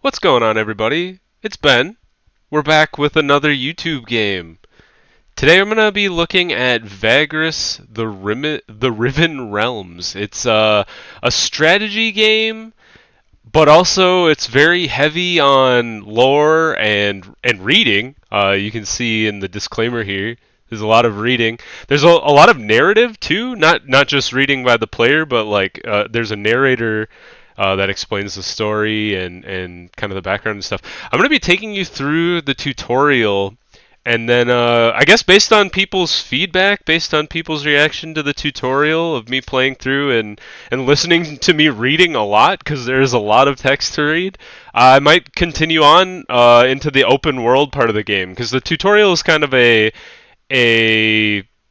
What's going on, everybody? It's Ben. We're back with another YouTube game. Today I'm going to be looking at Vagrus, the Riven Realms. It's a strategy game, but also it's very heavy on lore and reading. You can see in the disclaimer here, there's a lot of reading. There's a lot of narrative too, not just reading by the player, but there's a narrator that explains the story and kind of the background and stuff. I'm going to be taking you through the tutorial, and then I guess based on people's feedback, based on people's reaction to the tutorial of me playing through and listening to me reading a lot, because there's a lot of text to read, I might continue on into the open world part of the game, because the tutorial is kind of a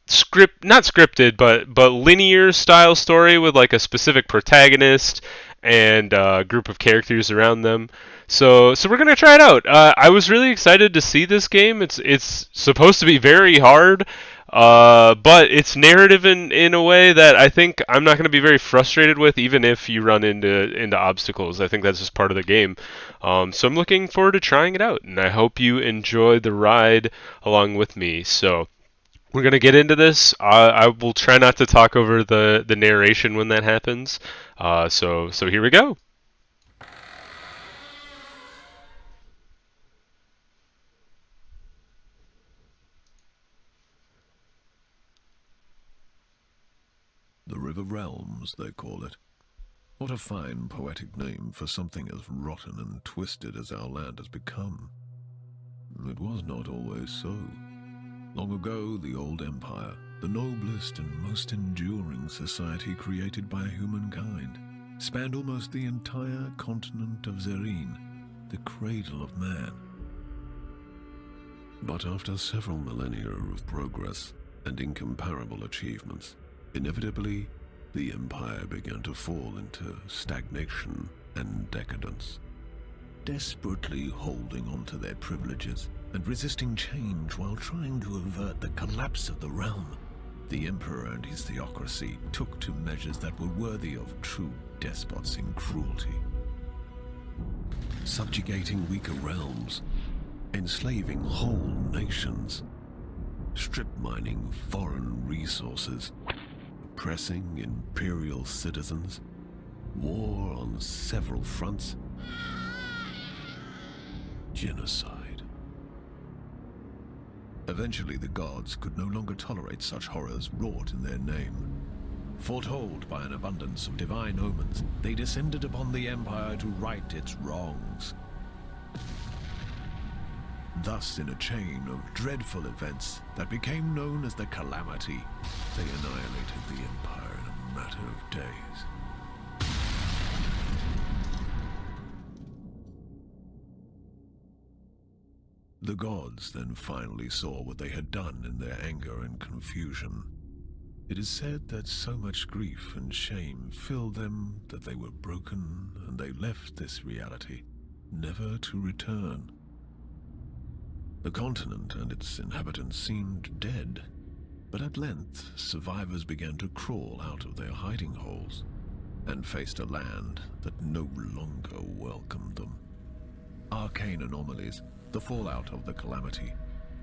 script, not scripted, but linear style story with like a specific protagonist and a group of characters around them. So we're gonna try it out. I was really excited to see this game. It's supposed to be very hard, but it's narrative in a way that I think I'm not gonna be very frustrated with, even if you run into obstacles. I think that's just part of the game. So I'm looking forward to trying it out, and I hope you enjoy the ride along with me. So we're gonna get into this. I will try not to talk over the narration when that happens. So here we go. The River Realms, they call it. What a fine poetic name for something as rotten and twisted as our land has become. It was not always so. Long ago, the old empire, the noblest and most enduring society created by humankind, spanned almost the entire continent of Zerine, the cradle of man. But after several millennia of progress and incomparable achievements, inevitably, the empire began to fall into stagnation and decadence. Desperately holding on to their privileges and resisting change while trying to avert the collapse of the realm, the emperor and his theocracy took to measures that were worthy of true despots in cruelty. Subjugating weaker realms, enslaving whole nations, strip mining foreign resources, oppressing imperial citizens, war on several fronts, genocide. Eventually, the gods could no longer tolerate such horrors wrought in their name. Foretold by an abundance of divine omens, they descended upon the empire to right its wrongs. Thus, in a chain of dreadful events that became known as the Calamity, they annihilated the empire in a matter of days. The gods then finally saw what they had done in their anger and confusion. It is said that so much grief and shame filled them that they were broken, and they left this reality, never to return. The continent and its inhabitants seemed dead, but at length survivors began to crawl out of their hiding holes and faced a land that no longer welcomed them. Arcane anomalies, the fallout of the Calamity,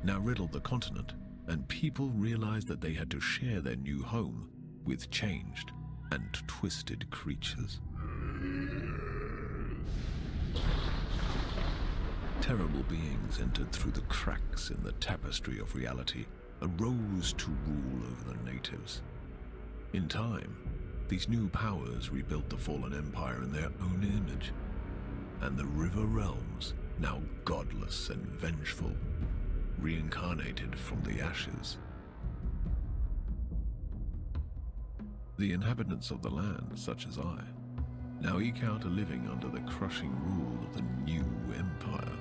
now riddled the continent, and people realized that they had to share their new home with changed and twisted creatures. Terrible beings entered through the cracks in the tapestry of reality and rose to rule over the natives. In time, these new powers rebuilt the fallen empire in their own image, and the River Realms, now godless and vengeful, reincarnated from the ashes. The inhabitants of the land, such as I, now eke out a living under the crushing rule of the new empire.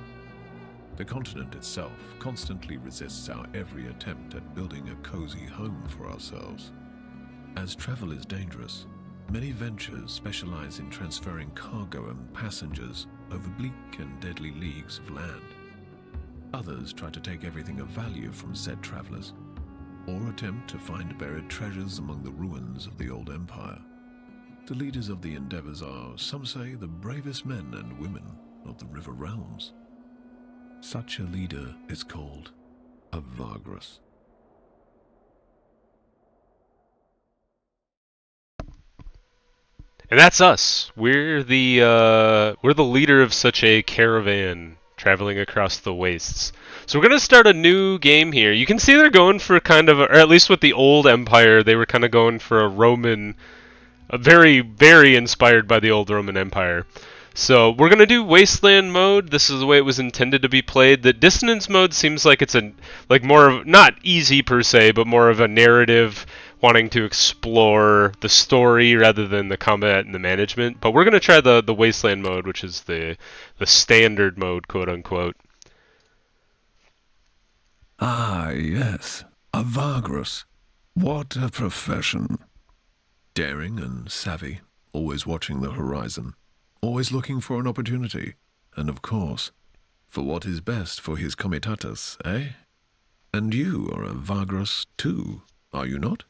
The continent itself constantly resists our every attempt at building a cozy home for ourselves. As travel is dangerous, many ventures specialize in transferring cargo and passengers over bleak and deadly leagues of land. Others try to take everything of value from said travelers, or attempt to find buried treasures among the ruins of the old empire. The leaders of the endeavors are, some say, the bravest men and women of the River Realms. Such a leader is called a Vagrus. And that's us. We're the leader of such a caravan traveling across the wastes. So we're gonna start a new game here. You can see they're going for kind of, or at least with the old Empire, they were kind of going for a very, very inspired by the old Roman Empire. So we're gonna do Wasteland mode. This is the way it was intended to be played. The Dissonance mode seems like it's more of, not easy per se, but more of a narrative, wanting to explore the story rather than the combat and the management. But we're gonna try the Wasteland mode, which is the standard mode, quote unquote. Ah, yes, a Vagrus. What a profession. Daring and savvy, always watching the horizon, always looking for an opportunity, and of course, for what is best for his comitatus, eh? And you are a Vagrus too, are you not?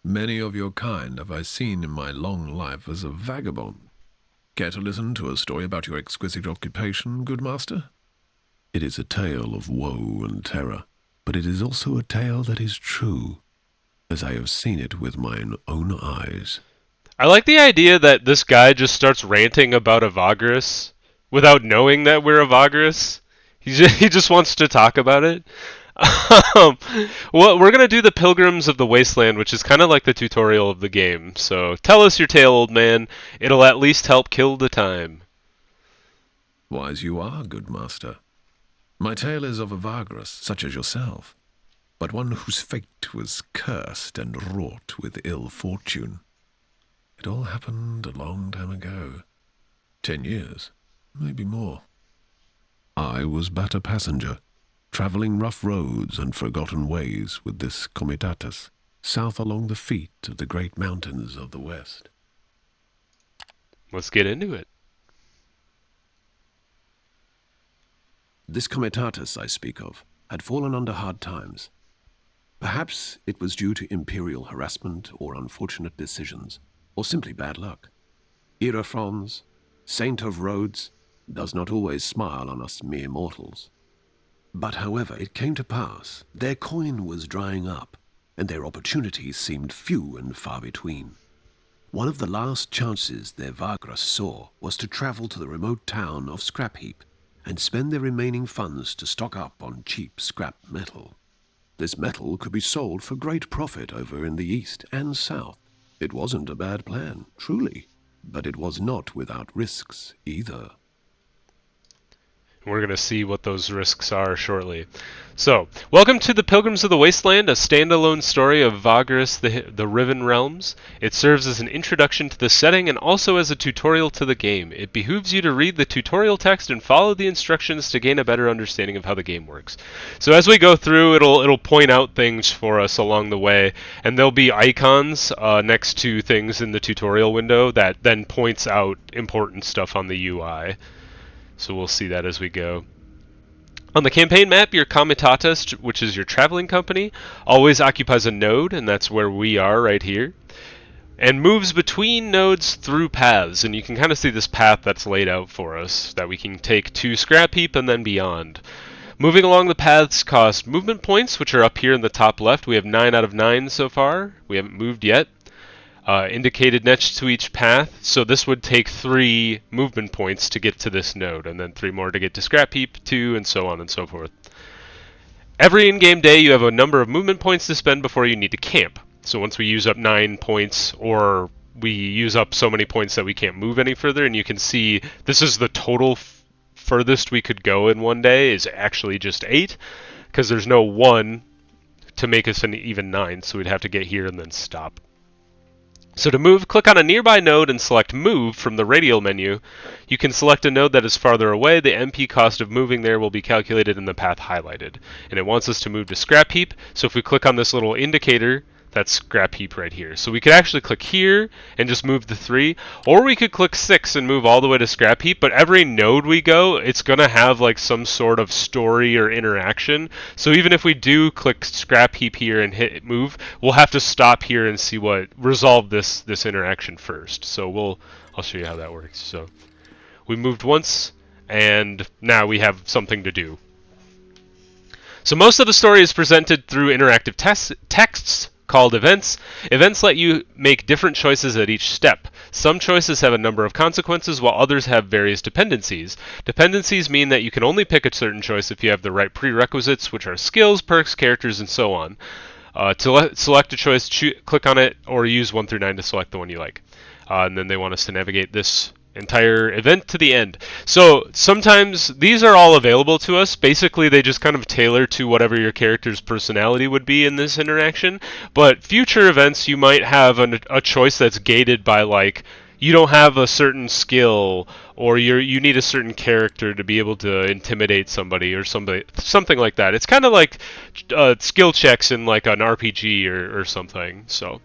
Many of your kind have I seen in my long life as a vagabond. Care to listen to a story about your exquisite occupation, good master? It is a tale of woe and terror, but it is also a tale that is true, as I have seen it with mine own eyes. I like the idea that this guy just starts ranting about a Vagrus without knowing that we're a Vagrus. He just wants to talk about it. Well, we're gonna do the Pilgrims of the Wasteland, which is kind of like the tutorial of the game. So tell us your tale, old man. It'll at least help kill the time. Wise you are, good master. My tale is of a Vagrus, such as yourself, but one whose fate was cursed and wrought with ill fortune. It all happened a long time ago. 10 years, maybe more. I was but a passenger, travelling rough roads and forgotten ways with this comitatus, south along the feet of the great mountains of the west. Let's get into it. This comitatus I speak of had fallen under hard times. Perhaps it was due to imperial harassment or unfortunate decisions, or simply bad luck. Hierophants, saint of roads, does not always smile on us mere mortals. But however it came to pass, their coin was drying up, and their opportunities seemed few and far between. One of the last chances their Vagrus saw was to travel to the remote town of Scrapheap and spend their remaining funds to stock up on cheap scrap metal. This metal could be sold for great profit over in the east and south. It wasn't a bad plan, truly, but it was not without risks either. We're going to see what those risks are shortly. So, welcome to the Pilgrims of the Wasteland, a standalone story of Vagrus, the Riven realms. It serves as an introduction to the setting and also as a tutorial to the game. It behooves you to read the tutorial text and follow the instructions to gain a better understanding of how the game works. So as we go through, it'll point out things for us along the way, and there'll be icons next to things in the tutorial window that then points out important stuff on the UI. So we'll see that as we go. On the campaign map, your comitatus, which is your traveling company, always occupies a node, and that's where we are right here, and moves between nodes through paths. And you can kind of see this path that's laid out for us that we can take to Scrapheap and then beyond. Moving along the paths cost movement points, which are up here in the top left. We have 9 out of 9 so far. We haven't moved yet. Indicated next to each path, so this would take 3 movement points to get to this node, and then 3 more to get to Scrapheap, 2, and so on and so forth. Every in-game day you have a number of movement points to spend before you need to camp. So once we use up 9 points, or we use up so many points that we can't move any further, and you can see this is the total furthest we could go in one day is actually just 8, because there's no 1 to make us an even 9, so we'd have to get here and then stop. So to move, click on a nearby node and select Move from the radial menu. You can select a node that is farther away. The MP cost of moving there will be calculated in the path highlighted. And it wants us to move to Scrapheap, so if we click on this little indicator, that's Scrapheap right here. So we could actually click here and just move the 3, or we could click 6 and move all the way to Scrapheap, but every node we go, it's going to have like some sort of story or interaction. So even if we do click Scrapheap here and hit move, we'll have to stop here and see what resolve this interaction first. So I'll show you how that works. So we moved once, and now we have something to do. So most of the story is presented through interactive texts called events. Events let you make different choices at each step. Some choices have a number of consequences, while others have various dependencies. Dependencies mean that you can only pick a certain choice if you have the right prerequisites, which are skills, perks, characters, and so on. To select a choice, click on it, or use 1 through 9 to select the one you like. And then they want us to navigate this entire event to the end. So sometimes these are all available to us. Basically, they just kind of tailor to whatever your character's personality would be in this interaction. But future events, you might have a choice that's gated by, like, you don't have a certain skill, or you need a certain character to be able to intimidate somebody, or something like that. It's kind of like skill checks in like an RPG or something. So.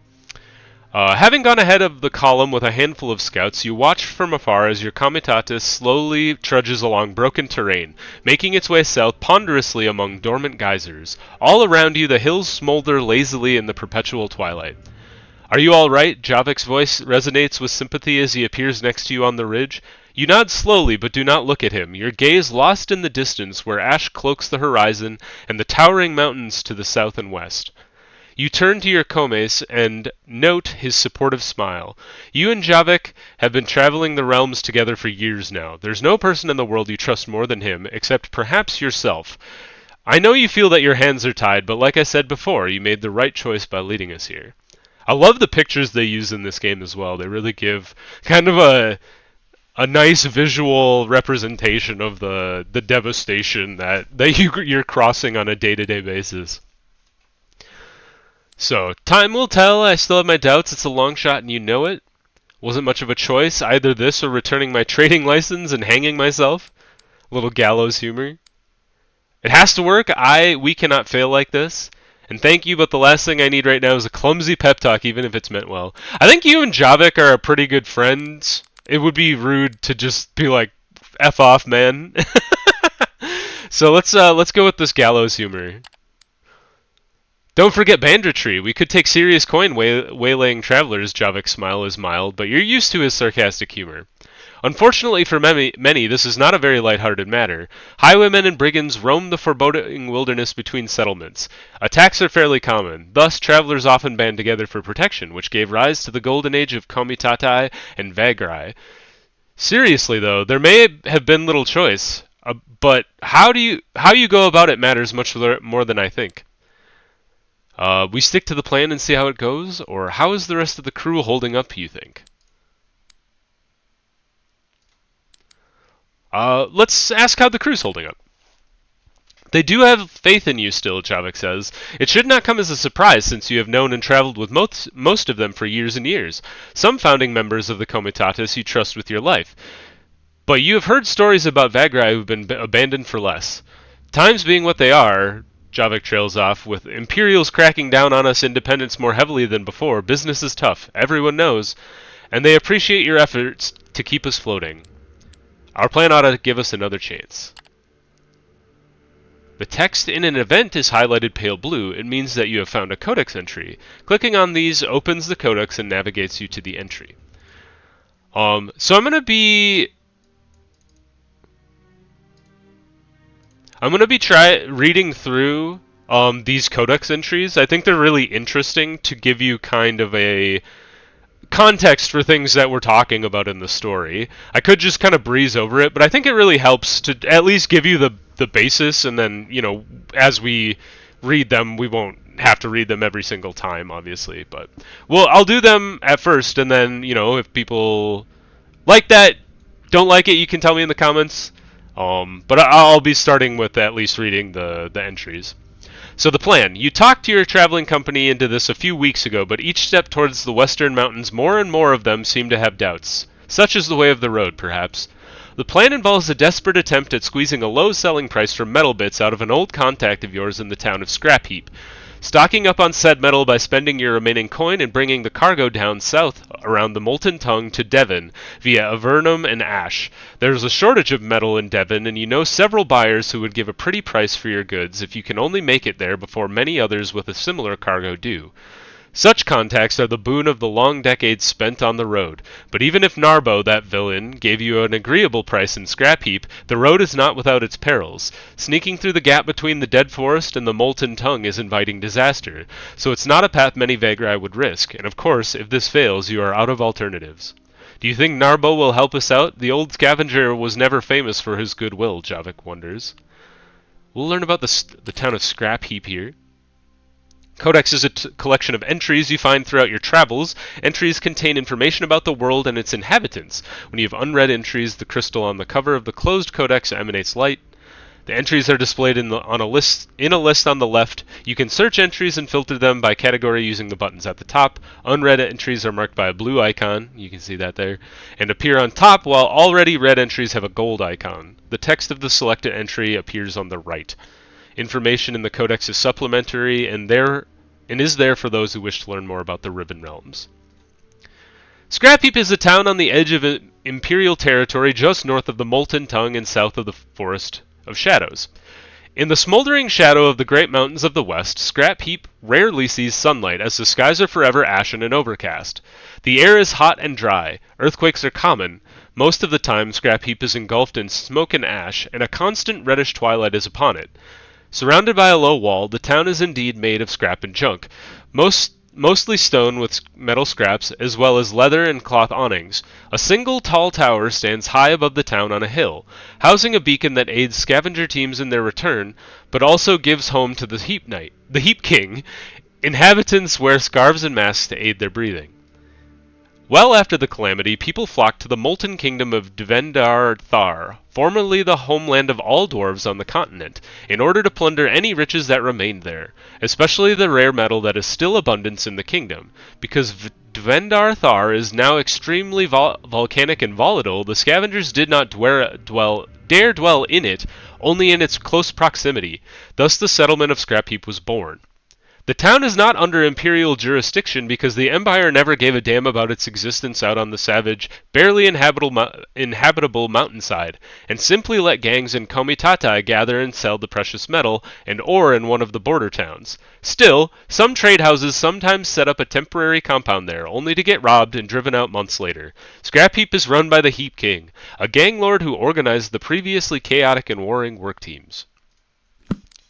Having gone ahead of the column with a handful of scouts, you watch from afar as your comitatus slowly trudges along broken terrain, making its way south ponderously among dormant geysers. All around you, the hills smolder lazily in the perpetual twilight. Are you all right? Javik's voice resonates with sympathy as he appears next to you on the ridge. You nod slowly, but do not look at him, your gaze lost in the distance where ash cloaks the horizon and the towering mountains to the south and west. You turn to your Komes and note his supportive smile. You and Javik have been traveling the realms together for years now. There's no person in the world you trust more than him, except perhaps yourself. I know you feel that your hands are tied, but like I said before, you made the right choice by leading us here. I love the pictures they use in this game as well. They really give kind of a nice visual representation of the devastation that you're crossing on a day-to-day basis. So, time will tell. I still have my doubts. It's a long shot and you know it. Wasn't much of a choice. Either this or returning my trading license and hanging myself. A little gallows humor. It has to work. We cannot fail like this. And thank you, but the last thing I need right now is a clumsy pep talk, even if it's meant well. I think you and Javik are pretty good friends. It would be rude to just be like, F off, man. So let's go with this gallows humor. Don't forget banditry. We could take serious coin waylaying travelers. Javik's smile is mild, but you're used to his sarcastic humor. Unfortunately for many, this is not a very lighthearted matter. Highwaymen and brigands roam the foreboding wilderness between settlements. Attacks are fairly common. Thus, travelers often band together for protection, which gave rise to the golden age of Comitatai and Vagri. Seriously, though, there may have been little choice, but how you go about it matters much more than I think. We stick to the plan and see how it goes, or how is the rest of the crew holding up, you think? Let's ask how the crew's holding up. They do have faith in you still, Javik says. It should not come as a surprise since you have known and traveled with most of them for years and years. Some founding members of the Comitatus you trust with your life. But you have heard stories about Vagri who've been abandoned for less. Times being what they are, Javik trails off, with Imperials cracking down on us independents more heavily than before, business is tough, everyone knows, and they appreciate your efforts to keep us floating. Our plan ought to give us another chance. The text in an event is highlighted pale blue. It means that you have found a codex entry. Clicking on these opens the codex and navigates you to the entry. So I'm going to be reading through these codex entries. I think they're really interesting to give you kind of a context for things that we're talking about in the story. I could just kind of breeze over it, but I think it really helps to at least give you the basis, and then, as we read them, we won't have to read them every single time, obviously, but I'll do them at first, and then, if people like that, don't like it, you can tell me in the comments. But I'll be starting with at least reading the entries. So the plan. You talked to your traveling company into this a few weeks ago, but each step towards the western mountains, more and more of them seem to have doubts. Such is the way of the road, perhaps. The plan involves a desperate attempt at squeezing a low selling price from metal bits out of an old contact of yours in the town of Scrap Heap. Stocking up on said metal by spending your remaining coin and bringing the cargo down south around the Molten Tongue to Devon via Avernum and Ash. There's a shortage of metal in Devon, and you know several buyers who would give a pretty price for your goods if you can only make it there before many others with a similar cargo do. Such contacts are the boon of the long decades spent on the road, but even if Narbo, that villain, gave you an agreeable price in Scrap Heap, the road is not without its perils. Sneaking through the gap between the Dead Forest and the Molten Tongue is inviting disaster, so it's not a path many Vagri would risk, and of course, if this fails, you are out of alternatives. Do you think Narbo will help us out? The old scavenger was never famous for his goodwill, Javik wonders. We'll learn about the town of Scrap Heap here. Codex is a collection of entries you find throughout your travels. Entries contain information about the world and its inhabitants. When you have unread entries, the crystal on the cover of the closed codex emanates light. The entries are displayed in a list on the left. You can search entries and filter them by category using the buttons at the top. Unread entries are marked by a blue icon, you can see that there, and appear on top, while already read entries have a gold icon. The text of the selected entry appears on the right. Information in the codex is supplementary and is there for those who wish to learn more about the Riven realms. Scrap Heap is a town on the edge of Imperial territory just north of the Molten Tongue and south of the Forest of Shadows. In the smoldering shadow of the great mountains of the west, Scrap Heap rarely sees sunlight as the skies are forever ashen and overcast. The air is hot and dry. Earthquakes are common. Most of the time, Scrap Heap is engulfed in smoke and ash, and a constant reddish twilight is upon it. Surrounded by a low wall, the town is indeed made of scrap and junk, mostly stone with metal scraps, as well as leather and cloth awnings. A single tall tower stands high above the town on a hill, housing a beacon that aids scavenger teams in their return, but also gives home to the Heap King. Inhabitants wear scarves and masks to aid their breathing. Well after the calamity, people flocked to the molten kingdom of Devendar Thar, formerly the homeland of all dwarves on the continent, in order to plunder any riches that remained there, especially the rare metal that is still abundant in the kingdom. Because Devendar Thar is now extremely volcanic and volatile, the scavengers did not dare dwell in it, only in its close proximity. Thus the settlement of Scrap Heap was born. The town is not under Imperial jurisdiction because the Empire never gave a damn about its existence out on the savage, barely inhabitable mountainside, and simply let gangs in Komitata gather and sell the precious metal and ore in one of the border towns. Still, some trade houses sometimes set up a temporary compound there, only to get robbed and driven out months later. Scrap Heap is run by the Heap King, a gang lord who organized the previously chaotic and warring work teams.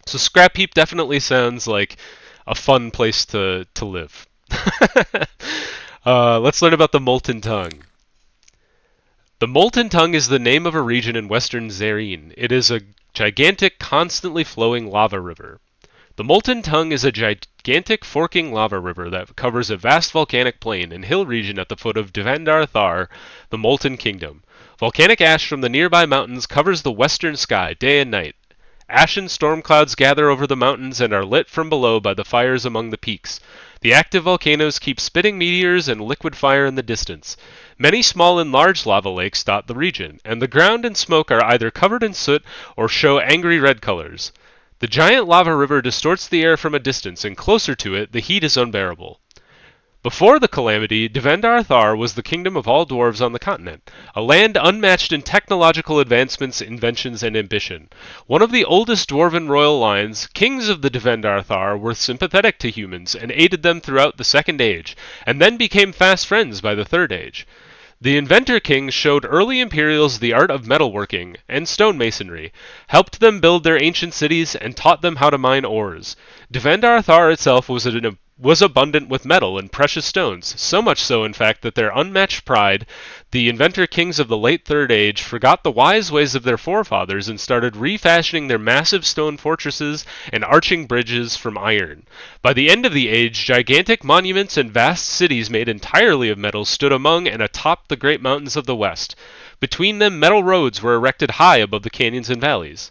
So Scrap Heap definitely sounds like a fun place to live. Let's learn about the Molten Tongue. The Molten Tongue is the name of a region in western Zareen. It is a gigantic, constantly flowing lava river. The Molten Tongue is a gigantic forking lava river that covers a vast volcanic plain and hill region at the foot of Devendar Thar, the Molten Kingdom. Volcanic ash from the nearby mountains covers the western sky day and night. Ashen storm clouds gather over the mountains and are lit from below by the fires among the peaks. The active volcanoes keep spitting meteors and liquid fire in the distance. Many small and large lava lakes dot the region, and the ground and smoke are either covered in soot or show angry red colors. The giant lava river distorts the air from a distance, and closer to it, the heat is unbearable. Before the calamity, Devendar Thar was the kingdom of all dwarves on the continent, a land unmatched in technological advancements, inventions, and ambition. One of the oldest dwarven royal lines, kings of the Devendar Thar were sympathetic to humans and aided them throughout the Second Age, and then became fast friends by the Third Age. The Inventor Kings showed early Imperials the art of metalworking and stonemasonry, helped them build their ancient cities, and taught them how to mine ores. Devendar Thar itself was abundant with metal and precious stones, so much so, in fact, that their unmatched pride, the Inventor Kings of the late Third Age, forgot the wise ways of their forefathers and started refashioning their massive stone fortresses and arching bridges from iron. By the end of the age, gigantic monuments and vast cities made entirely of metal stood among and atop the great mountains of the west. Between them, metal roads were erected high above the canyons and valleys.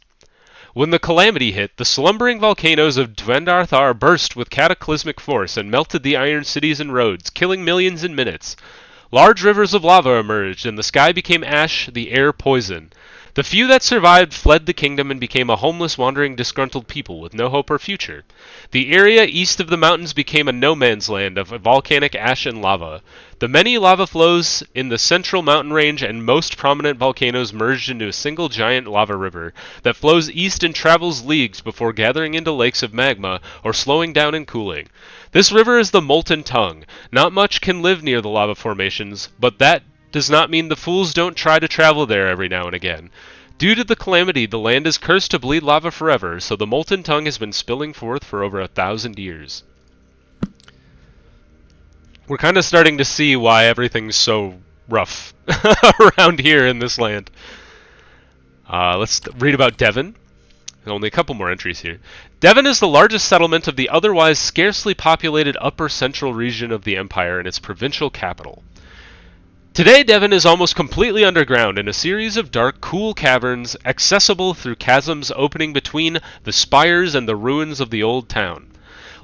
When the calamity hit, the slumbering volcanoes of Devendar Thar burst with cataclysmic force and melted the iron cities and roads, killing millions in minutes. Large rivers of lava emerged, and the sky became ash, the air poison. The few that survived fled the kingdom and became a homeless, wandering, disgruntled people with no hope or future. The area east of the mountains became a no-man's land of volcanic ash and lava. The many lava flows in the central mountain range and most prominent volcanoes merged into a single giant lava river that flows east and travels leagues before gathering into lakes of magma or slowing down and cooling. This river is the Molten Tongue. Not much can live near the lava formations, but that does not mean the fools don't try to travel there every now and again. Due to the calamity, the land is cursed to bleed lava forever, so the Molten Tongue has been spilling forth for over 1,000 years. We're kind of starting to see why everything's so rough around here in this land. Let's read about Devon. Only a couple more entries here. Devon is the largest settlement of the otherwise scarcely populated upper central region of the empire and its provincial capital. Today, Devon is almost completely underground in a series of dark, cool caverns accessible through chasms opening between the spires and the ruins of the old town.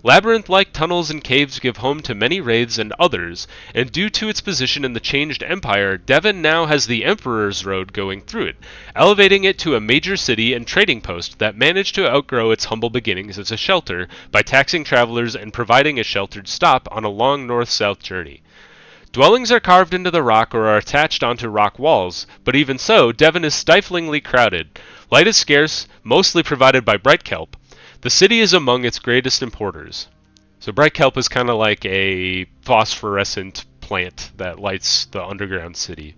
Labyrinth-like tunnels and caves give home to many wraiths and others, and due to its position in the changed empire, Devon now has the Emperor's Road going through it, elevating it to a major city and trading post that managed to outgrow its humble beginnings as a shelter by taxing travelers and providing a sheltered stop on a long north-south journey. Dwellings are carved into the rock or are attached onto rock walls, but even so, Devon is stiflingly crowded. Light is scarce, mostly provided by bright kelp. The city is among its greatest importers. So bright kelp is kind of like a phosphorescent plant that lights the underground city.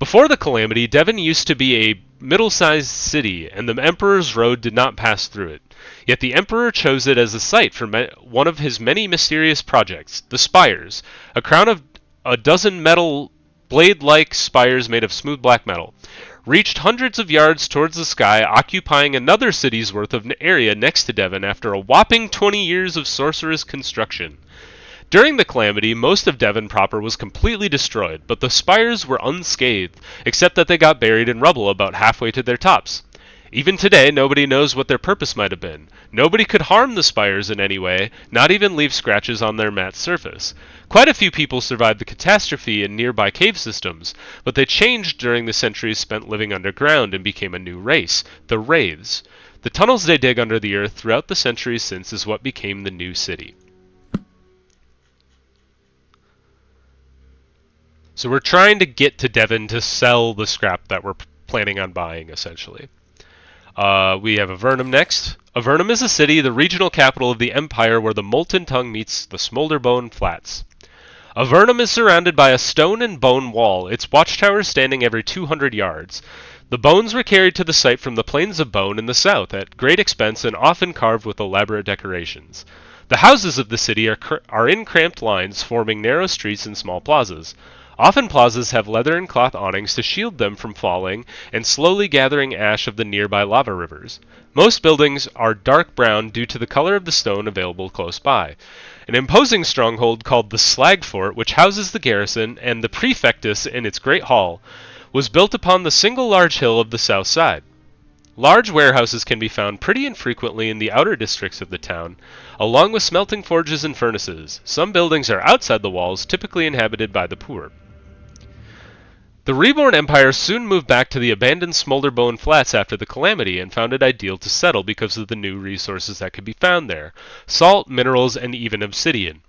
Before the calamity, Devon used to be a middle-sized city, and the Emperor's Road did not pass through it. Yet the Emperor chose it as a site for one of his many mysterious projects, the Spires, a crown of a dozen metal blade-like spires made of smooth black metal, reached hundreds of yards towards the sky, occupying another city's worth of area next to Devon after a whopping 20 years of sorcerous construction. During the calamity, most of Devon proper was completely destroyed, but the spires were unscathed, except that they got buried in rubble about halfway to their tops. Even today, nobody knows what their purpose might have been. Nobody could harm the spires in any way, not even leave scratches on their matte surface. Quite a few people survived the catastrophe in nearby cave systems, but they changed during the centuries spent living underground and became a new race, the Wraiths. The tunnels they dig under the earth throughout the centuries since is what became the new city. So we're trying to get to Devon to sell the scrap that we're planning on buying, essentially. We have Avernum next. Avernum is a city, the regional capital of the empire where the Molten Tongue meets the Smolderbone Flats. Avernum is surrounded by a stone and bone wall, its watchtower standing every 200 yards. The bones were carried to the site from the Plains of Bone in the south at great expense and often carved with elaborate decorations. The houses of the city are in cramped lines, forming narrow streets and small plazas. Often plazas have leather and cloth awnings to shield them from falling and slowly gathering ash of the nearby lava rivers. Most buildings are dark brown due to the color of the stone available close by. An imposing stronghold called the Slag Fort, which houses the garrison and the prefectus in its great hall, was built upon the single large hill of the south side. Large warehouses can be found pretty infrequently in the outer districts of the town, along with smelting forges and furnaces. Some buildings are outside the walls, typically inhabited by the poor. The Reborn Empire soon moved back to the abandoned Smolderbone Flats after the calamity and found it ideal to settle because of the new resources that could be found there: salt, minerals, and even obsidian.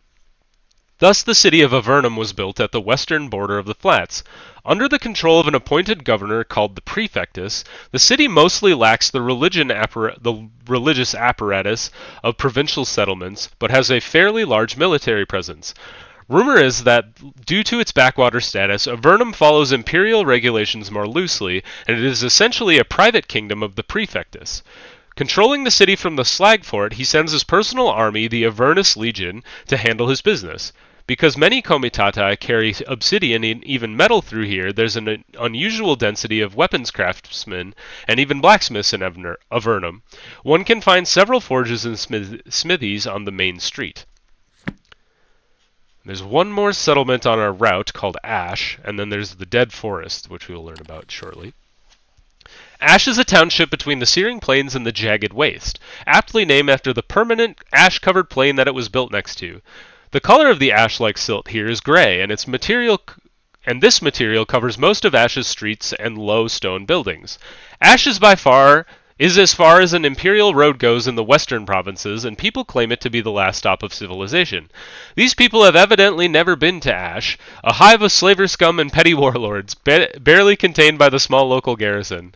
Thus the city of Avernum was built at the western border of the flats. Under the control of an appointed governor called the Prefectus, the city mostly lacks the religious apparatus of provincial settlements, but has a fairly large military presence. Rumor is that, due to its backwater status, Avernum follows imperial regulations more loosely, and it is essentially a private kingdom of the Prefectus. Controlling the city from the Slag Fort, he sends his personal army, the Avernus Legion, to handle his business. Because many Comitatii carry obsidian and even metal through here, there's an unusual density of weapons craftsmen and even blacksmiths in Avernum. One can find several forges and smithies on the main street. There's one more settlement on our route called Ash, and then there's the Dead Forest, which we will learn about shortly. Ash is a township between the Searing Plains and the Jagged Waste, aptly named after the permanent ash-covered plain that it was built next to. The color of the ash-like silt here is gray, and its material and this material covers most of Ash's streets and low stone buildings. Ash is as far as an imperial road goes in the western provinces, and people claim it to be the last stop of civilization. These people have evidently never been to Ash, a hive of slaver scum and petty warlords, barely contained by the small local garrison.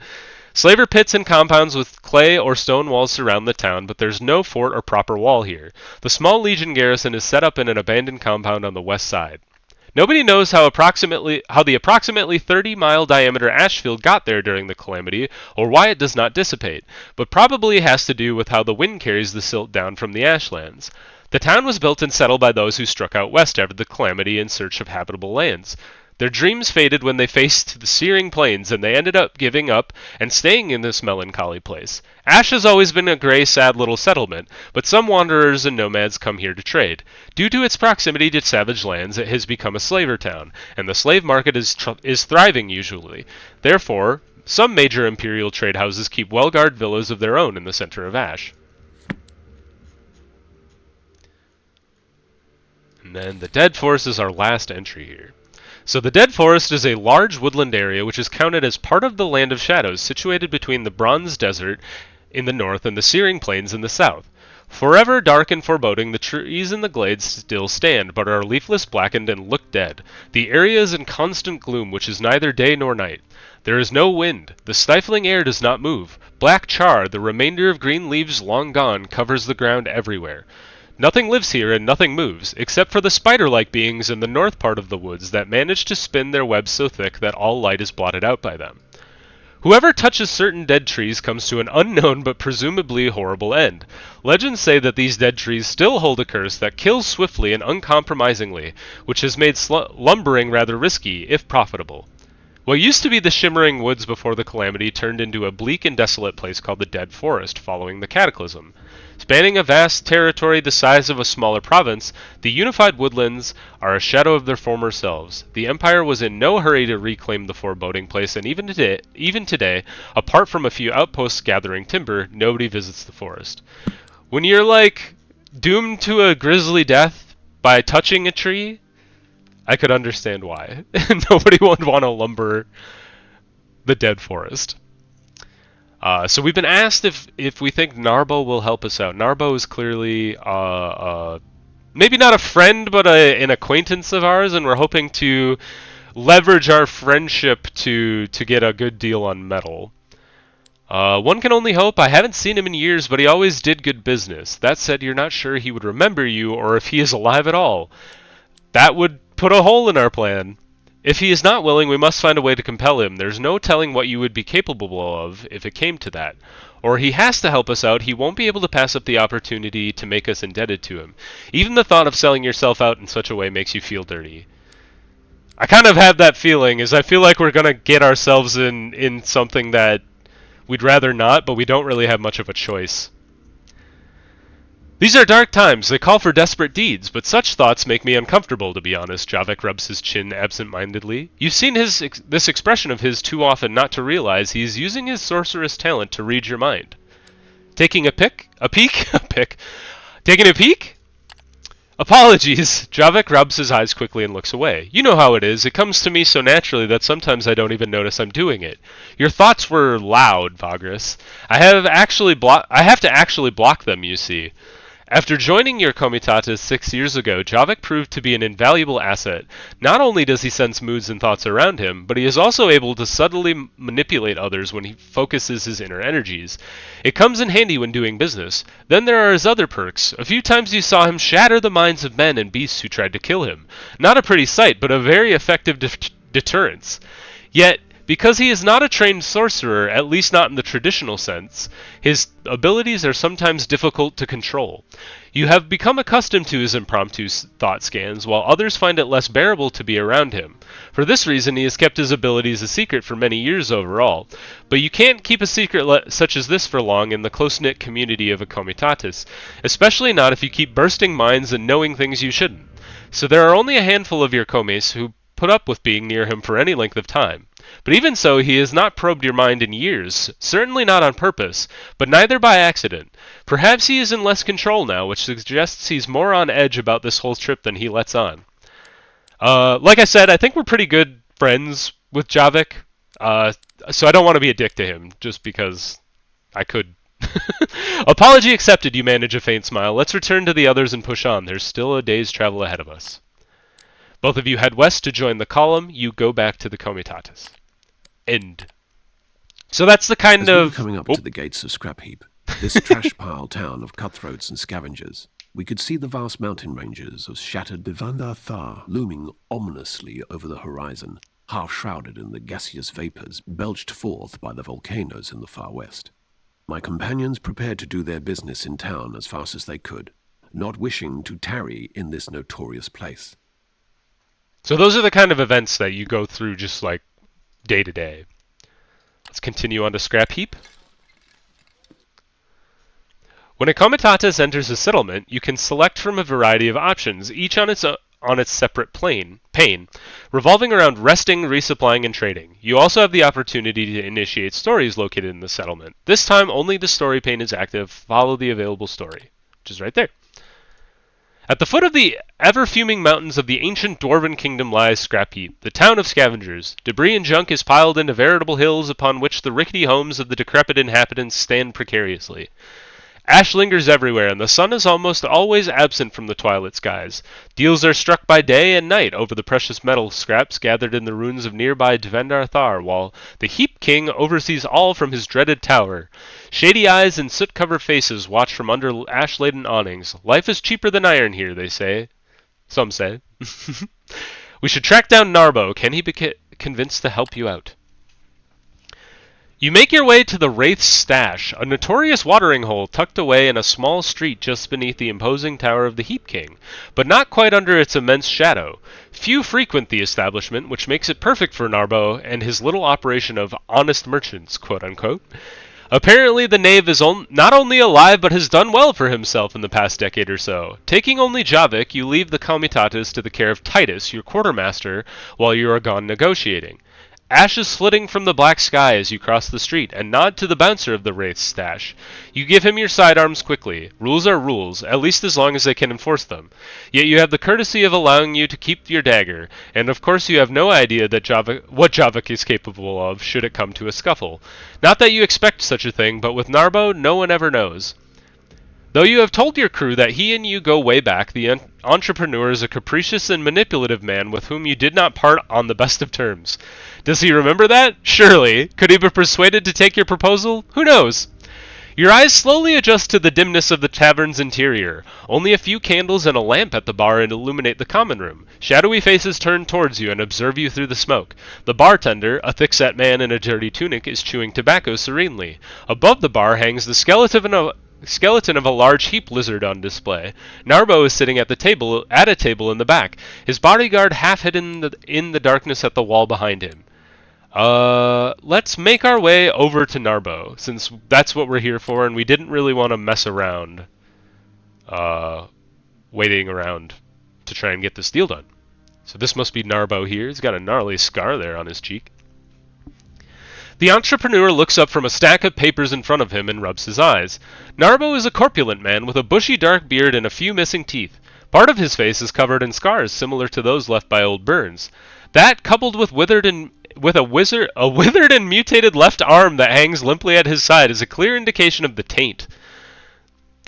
Slaver pits and compounds with clay or stone walls surround the town, but there's no fort or proper wall here. The small Legion garrison is set up in an abandoned compound on the west side. Nobody knows how the approximately 30-mile diameter ashfield got there during the calamity, or why it does not dissipate, but probably has to do with how the wind carries the silt down from the ashlands. The town was built and settled by those who struck out west after the calamity in search of habitable lands. Their dreams faded when they faced the searing plains, and they ended up giving up and staying in this melancholy place. Ash has always been a gray, sad little settlement, but some wanderers and nomads come here to trade. Due to its proximity to savage lands, it has become a slaver town, and the slave market is thriving usually. Therefore, some major imperial trade houses keep well-guarded villas of their own in the center of Ash. And then the Dead Forest is our last entry here. So the Dead Forest is a large woodland area which is counted as part of the Land of Shadows, situated between the Bronze Desert in the north and the Searing Plains in the south. Forever dark and foreboding, the trees in the glades still stand, but are leafless, blackened, and look dead. The area is in constant gloom, which is neither day nor night. There is no wind. The stifling air does not move. Black char, the remainder of green leaves long gone, covers the ground everywhere. Nothing lives here and nothing moves, except for the spider-like beings in the north part of the woods that manage to spin their webs so thick that all light is blotted out by them. Whoever touches certain dead trees comes to an unknown but presumably horrible end. Legends say that these dead trees still hold a curse that kills swiftly and uncompromisingly, which has made lumbering rather risky, if profitable. What used to be the shimmering woods before the calamity turned into a bleak and desolate place called the Dead Forest following the cataclysm. Spanning a vast territory the size of a smaller province, the unified woodlands are a shadow of their former selves. The Empire was in no hurry to reclaim the foreboding place, and even today, apart from a few outposts gathering timber, nobody visits the forest. When you're, doomed to a grisly death by touching a tree, I could understand why. Nobody would want to lumber the Dead Forest. So we've been asked if we think Narbo will help us out. Narbo is clearly maybe not a friend, but an acquaintance of ours, and we're hoping to leverage our friendship to get a good deal on metal. One can only hope. I haven't seen him in years, but he always did good business. That said, you're not sure he would remember you or if he is alive at all. That would put a hole in our plan. If he is not willing, we must find a way to compel him. There's no telling what you would be capable of if it came to that. Or he has to help us out. He won't be able to pass up the opportunity to make us indebted to him. Even the thought of selling yourself out in such a way makes you feel dirty. I kind of have that feeling, I feel like we're going to get ourselves in something that we'd rather not, but we don't really have much of a choice. These are dark times. They call for desperate deeds, but such thoughts make me uncomfortable, to be honest. Javik rubs his chin absent-mindedly. You've seen this expression of his too often not to realize he's using his sorceress talent to read your mind. Taking a peek? Taking a peek? Apologies. Javik rubs his eyes quickly and looks away. You know how it is. It comes to me so naturally that sometimes I don't even notice I'm doing it. Your thoughts were loud, Vagrus. I have to actually block them, you see. After joining your comitatus 6 years ago, Javik proved to be an invaluable asset. Not only does he sense moods and thoughts around him, but he is also able to subtly manipulate others when he focuses his inner energies. It comes in handy when doing business. Then there are his other perks. A few times you saw him shatter the minds of men and beasts who tried to kill him. Not a pretty sight, but a very effective deterrence. Yet, because he is not a trained sorcerer, at least not in the traditional sense, his abilities are sometimes difficult to control. You have become accustomed to his impromptu thought scans, while others find it less bearable to be around him. For this reason, he has kept his abilities a secret for many years overall. But you can't keep a secret such as this for long in the close-knit community of a comitatus, especially not if you keep bursting minds and knowing things you shouldn't. So there are only a handful of your comes who put up with being near him for any length of time. But even so, he has not probed your mind in years, certainly not on purpose, but neither by accident. Perhaps he is in less control now, which suggests he's more on edge about this whole trip than he lets on. Like I said, I think we're pretty good friends with Javik, so I don't want to be a dick to him just because I could. Apology accepted, you manage a faint smile. Let's return to the others and push on. There's still a day's travel ahead of us. Both of you head west to join the column. You go back to the Comitatus. End. So that's the kind As of... we were coming up to the gates of Scrap Heap, this trash pile town of cutthroats and scavengers, we could see the vast mountain ranges of shattered Bivandar Thar looming ominously over the horizon, half shrouded in the gaseous vapors belched forth by the volcanoes in the far west. My companions prepared to do their business in town as fast as they could, not wishing to tarry in this notorious place. So those are the kind of events that you go through just like day to day. Let's continue on to Scrap Heap. When a comitatus enters a settlement, you can select from a variety of options, each on its separate pane, revolving around resting, resupplying, and trading. You also have the opportunity to initiate stories located in the settlement. This time, only the story pane is active. Follow the available story, which is right there. At the foot of the ever-fuming mountains of the ancient Dwarven kingdom lies Scrap Heap, the town of scavengers. Debris and junk is piled into veritable hills upon which the rickety homes of the decrepit inhabitants stand precariously. Ash lingers everywhere, and the sun is almost always absent from the twilight skies. Deals are struck by day and night over the precious metal scraps gathered in the ruins of nearby Devendar Thar, while the Heap King oversees all from his dreaded tower. Shady eyes and soot-covered faces watch from under ash-laden awnings. Life is cheaper than iron here, they say. Some say. We should track down Narbo. Can he be convinced to help you out? You make your way to the Wraith's Stash, a notorious watering hole tucked away in a small street just beneath the imposing tower of the Heap King, but not quite under its immense shadow. Few frequent the establishment, which makes it perfect for Narbo and his little operation of honest merchants, quote-unquote. Apparently the knave is not only alive, but has done well for himself in the past decade or so. Taking only Javik, you leave the Comitatus to the care of Titus, your quartermaster, while you are gone negotiating. Ashes flitting from the black sky as you cross the street, and nod to the bouncer of the Wraith's Stash. You give him your sidearms quickly. Rules are rules, at least as long as they can enforce them. Yet you have the courtesy of allowing you to keep your dagger, and of course you have no idea that what Javik is capable of should it come to a scuffle. Not that you expect such a thing, but with Narbo, no one ever knows. Though you have told your crew that he and you go way back, the entrepreneur is a capricious and manipulative man with whom you did not part on the best of terms. Does he remember that? Surely. Could he be persuaded to take your proposal? Who knows? Your eyes slowly adjust to the dimness of the tavern's interior. Only a few candles and a lamp at the bar illuminate the common room. Shadowy faces turn towards you and observe you through the smoke. The bartender, a thick-set man in a dirty tunic, is chewing tobacco serenely. Above the bar hangs the skeleton of a large heap lizard on display. Narbo is sitting at a table in the back, his bodyguard half hidden in the darkness at the wall behind him. Let's make our way over to Narbo, since that's what we're here for, and we didn't really want to mess around, waiting around to try and get this deal done. So this must be Narbo here. He's got a gnarly scar there on his cheek. The entrepreneur looks up from a stack of papers in front of him and rubs his eyes. Narbo is a corpulent man with a bushy dark beard and a few missing teeth. Part of his face is covered in scars similar to those left by old burns. That, coupled with a withered and mutated left arm that hangs limply at his side, is a clear indication of the taint.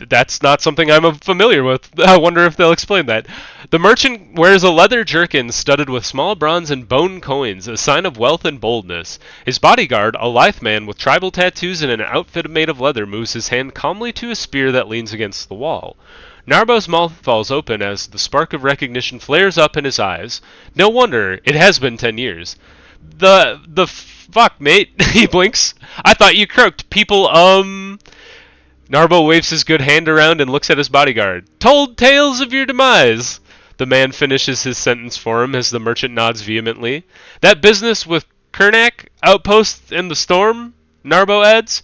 That's not something I'm familiar with. I wonder if they'll explain that. The merchant wears a leather jerkin studded with small bronze and bone coins, a sign of wealth and boldness. His bodyguard, a lithe man with tribal tattoos and an outfit made of leather, moves his hand calmly to a spear that leans against the wall. Narbo's mouth falls open as the spark of recognition flares up in his eyes. No wonder, it has been 10 years. The fuck, mate? He blinks. I thought you croaked. People, Narbo waves his good hand around and looks at his bodyguard. Told tales of your demise. The man finishes his sentence for him as the merchant nods vehemently. That business with Kernak, outpost in the storm? Narbo adds.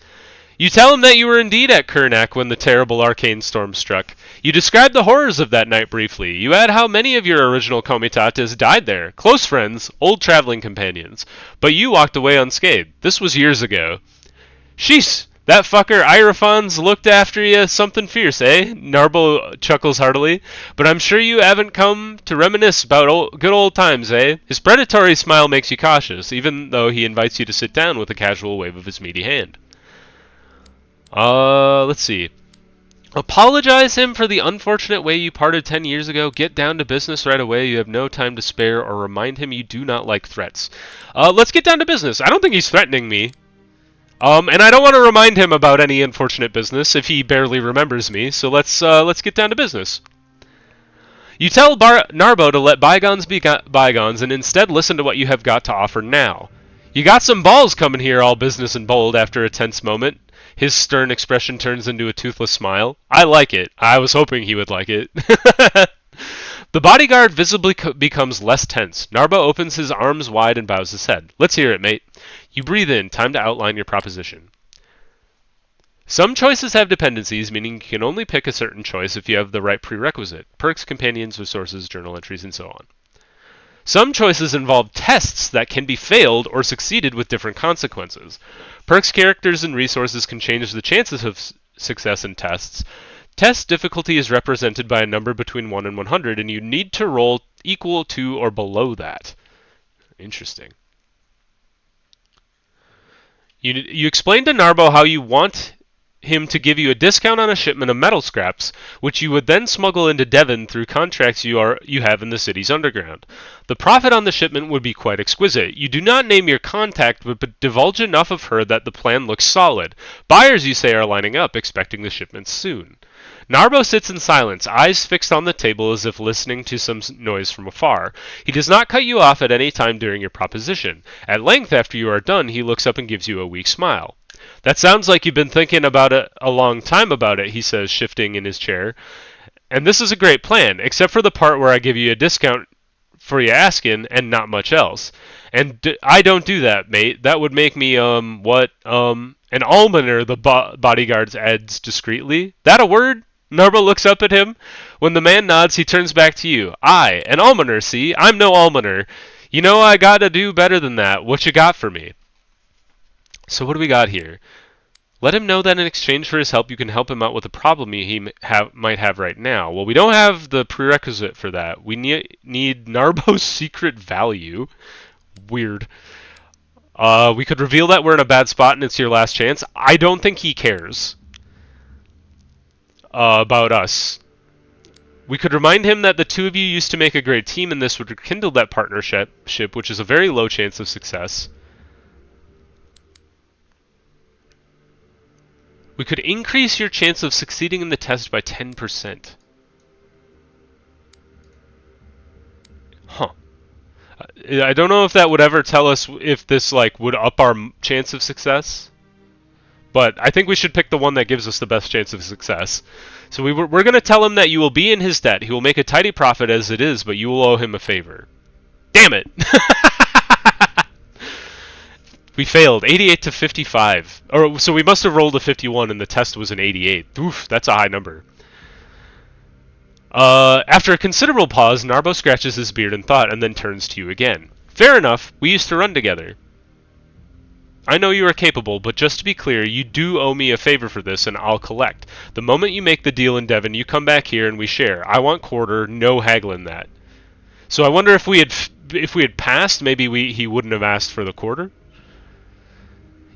You tell him that you were indeed at Kernak when the terrible arcane storm struck. You describe the horrors of that night briefly. You add how many of your original comitatus died there, close friends, old traveling companions. But you walked away unscathed. This was years ago. Sheesh! That fucker Irophons looked after you something fierce, eh? Narbo chuckles heartily. But I'm sure you haven't come to reminisce about good old times, eh? His predatory smile makes you cautious, even though he invites you to sit down with a casual wave of his meaty hand. Let's see. Apologize him for the unfortunate way you parted 10 years ago. Get down to business right away. You have no time to spare, or remind him you do not like threats. Let's get down to business. I don't think he's threatening me. And I don't want to remind him about any unfortunate business if he barely remembers me, so let's get down to business. You tell Narbo to let bygones be bygones and instead listen to what you have got to offer now. You got some balls coming here all business and bold after a tense moment. His stern expression turns into a toothless smile. I like it. I was hoping he would like it. The bodyguard visibly becomes less tense. Narbo opens his arms wide and bows his head. Let's hear it, mate. You breathe in. Time to outline your proposition. Some choices have dependencies, meaning you can only pick a certain choice if you have the right prerequisite. Perks, companions, resources, journal entries, and so on. Some choices involve tests that can be failed or succeeded with different consequences. Perks, characters, and resources can change the chances of success in tests. Test difficulty is represented by a number between 1 and 100, and you need to roll equal to or below that. Interesting. You explain to Narbo how you want him to give you a discount on a shipment of metal scraps, which you would then smuggle into Devon through contracts you have in the city's underground. The profit on the shipment would be quite exquisite. You do not name your contact, but divulge enough of her that the plan looks solid. Buyers, you say, are lining up, expecting the shipments soon. Narbo sits in silence, eyes fixed on the table as if listening to some noise from afar. He does not cut you off at any time during your proposition. At length, after you are done, he looks up and gives you a weak smile. That sounds like you've been thinking about it a long time about it, he says, shifting in his chair. And this is a great plan, except for the part where I give you a discount for you asking and not much else. And I don't do that, mate. That would make me, an almoner, the bodyguard adds discreetly. That a word? Narbo looks up at him. When the man nods, he turns back to you. I, an almoner, see? I'm no almoner. You know I gotta do better than that. What you got for me? So what do we got here? Let him know that in exchange for his help, you can help him out with a problem he might have right now. Well, we don't have the prerequisite for that. We need Narbo's secret value. Weird. We could reveal that we're in a bad spot and it's your last chance. I don't think he cares about us. We could remind him that the two of you used to make a great team and this would rekindle that partnership, which is a very low chance of success. We could increase your chance of succeeding in the test by 10%. Huh. I don't know if that would ever tell us if this would up our chance of success. But I think we should pick the one that gives us the best chance of success. So we're going to tell him that you will be in his debt. He will make a tidy profit as it is, but you will owe him a favor. Damn it! We failed, 88 to 55. So we must have rolled a 51 and the test was an 88. Oof, that's a high number. After a considerable pause, Narbo scratches his beard in thought and then turns to you again. Fair enough, we used to run together. I know you are capable, but just to be clear, you do owe me a favor for this and I'll collect. The moment you make the deal in Devon, you come back here and we share. I want quarter, no haggling that. So I wonder if we had passed, maybe he wouldn't have asked for the quarter?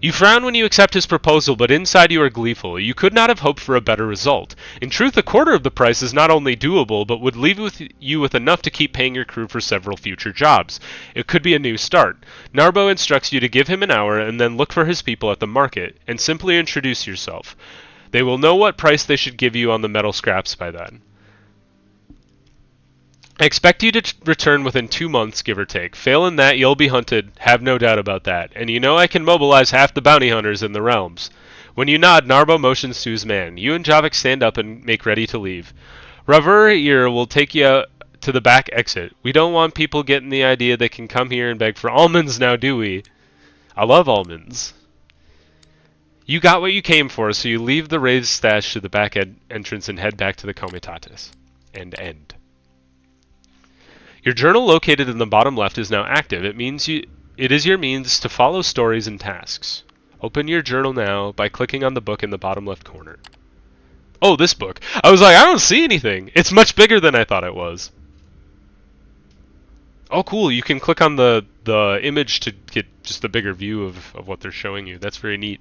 You frown when you accept his proposal, but inside you are gleeful. You could not have hoped for a better result. In truth, a quarter of the price is not only doable, but would leave you with enough to keep paying your crew for several future jobs. It could be a new start. Narbo instructs you to give him an hour and then look for his people at the market, and simply introduce yourself. They will know what price they should give you on the metal scraps by then. I expect you to return within 2 months, give or take. Fail in that, you'll be hunted, have no doubt about that. And you know I can mobilize half the bounty hunters in the realms. When you nod, Narbo motions to his man. You and Javik stand up and make ready to leave. Raver will take you to the back exit. We don't want people getting the idea they can come here and beg for almonds now, do we? I love almonds. You got what you came for, so you leave the raised stash to the back entrance and head back to the Comitatus. And end. Your journal located in the bottom left is now active. It is your means to follow stories and tasks. Open your journal now by clicking on the book in the bottom left corner. Oh, this book. I was like, I don't see anything. It's much bigger than I thought it was. Oh, cool. You can click on the image to get just a bigger view of what they're showing you. That's very neat.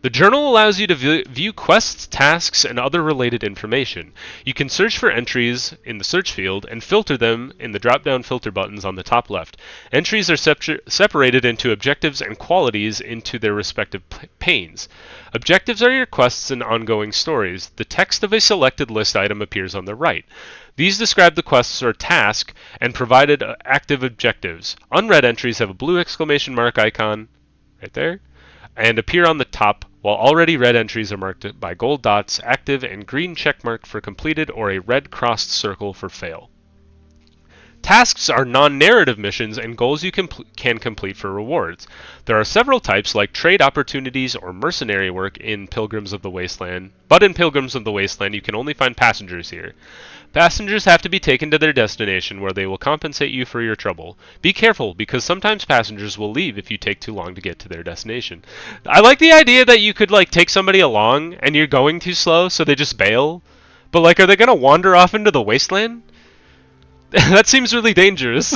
The journal allows you to view quests, tasks, and other related information. You can search for entries in the search field and filter them in the drop-down filter buttons on the top left. Entries are separated into objectives and qualities into their respective panes. Objectives are your quests and ongoing stories. The text of a selected list item appears on the right. These describe the quests or task and provided active objectives. Unread entries have a blue exclamation mark icon right there and appear on the top, while already read entries are marked by gold dots, active, and green checkmark for completed or a red crossed circle for fail. Tasks are non-narrative missions and goals you can complete for rewards. There are several types like trade opportunities or mercenary work in Pilgrims of the Wasteland, but in Pilgrims of the Wasteland you can only find passengers here. Passengers have to be taken to their destination where they will compensate you for your trouble. Be careful, because sometimes passengers will leave if you take too long to get to their destination. I like the idea that you could take somebody along and you're going too slow so they just bail. But are they going to wander off into the wasteland? That seems really dangerous.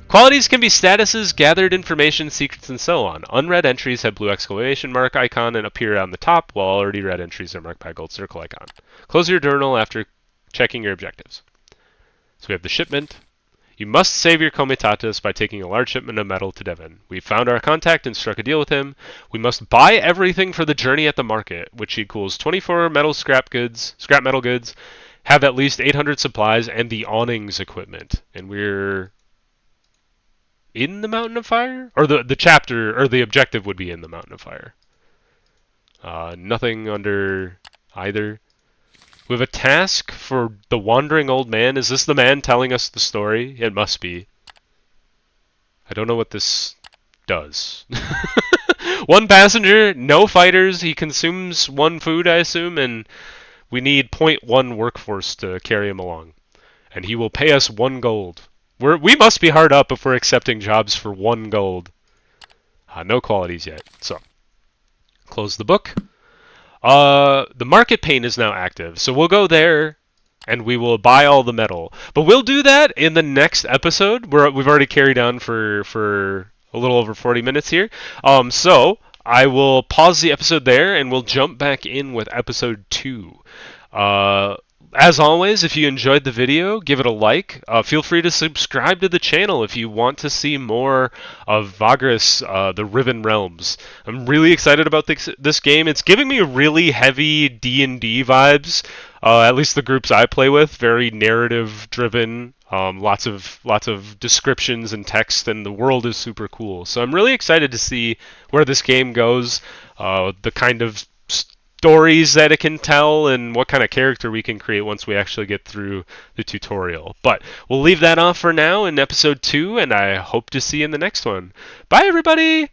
Qualities can be statuses, gathered information, secrets, and so on. Unread entries have blue exclamation mark icon and appear on the top, while already read entries are marked by gold circle icon. Close your journal after checking your objectives. So we have the shipment. You must save your comitatus by taking a large shipment of metal to Devon. We've found our contact and struck a deal with him. We must buy everything for the journey at the market, which equals 24 metal scrap metal goods, have at least 800 supplies, and the awnings equipment. And we're in the Mountain of Fire? Or the chapter, or the objective would be in the Mountain of Fire. Nothing under either. We have a task for the wandering old man. Is this the man telling us the story? It must be. I don't know what this does. One passenger, no fighters. He consumes one food, I assume, and we need 0.1 workforce to carry him along. And he will pay us 1 gold. We must be hard up if we're accepting jobs for 1 gold. No qualities yet. So, close the book. The market pane is now active, so we'll go there and we will buy all the metal. But we'll do that in the next episode. We've already carried on for a little over 40 minutes here. So I will pause the episode there and we'll jump back in with episode 2. As always, if you enjoyed the video, give it a like. Feel free to subscribe to the channel if you want to see more of Vagrus, the Riven Realms. I'm really excited about this game. It's giving me really heavy D&D vibes. At least the groups I play with, very narrative-driven. Lots of descriptions and text, and the world is super cool. So I'm really excited to see where this game goes. The kind of stories that it can tell and what kind of character we can create once we actually get through the tutorial. But we'll leave that off for now in episode 2, and I hope to see you in the next one. Bye, everybody!